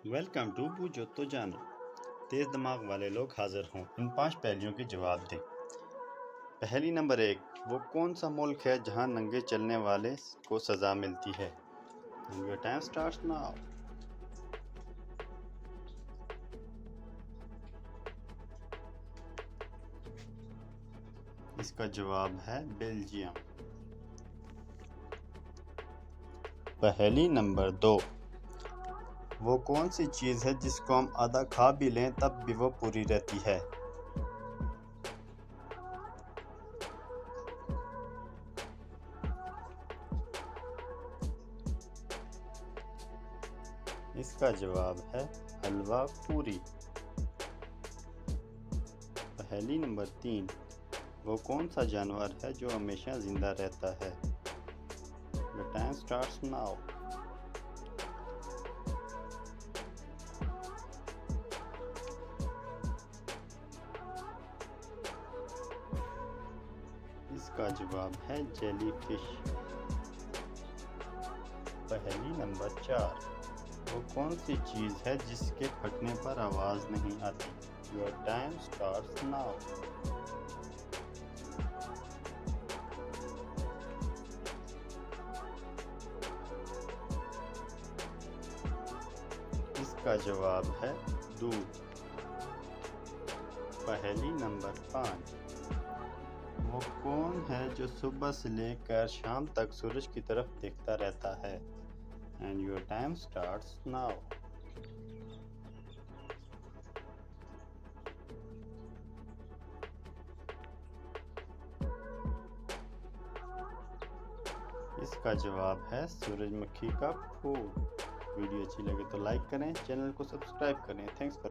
Welcome to पूछो तो जानो। तेज दिमाग वाले लोग हाजिर हों, इन 5 पहेलियों के जवाब दें। पहेली नंबर 1, वो कौन सा मुल्क है जहां नंगे चलने वाले को सजा मिलती है? Your time starts now. इसका जवाब है बेल्जियम। पहेली नंबर 2, वो कौन सी चीज़ है जिसको हम आधा खा भी लें तब भी वो पूरी रहती है? इसका जवाब है हलवा पूरी। पहेली नंबर 3, वो कौन सा जानवर है जो हमेशा जिंदा रहता है? Your time starts now. इसका जवाब है जेलीफिश। पहेली नंबर 4, वो कौन सी चीज़ है जिसके फटने पर आवाज़ नहीं आती? Your time starts now. इसका जवाब है दूध। पहेली नंबर 5, वो कौन है जो सुबह से लेकर शाम तक सूरज की तरफ देखता रहता है? And your time starts now. इसका जवाब है सूरजमुखी का फूल। वीडियो अच्छी लगे तो लाइक करें, चैनल को सब्सक्राइब करें। Thanks for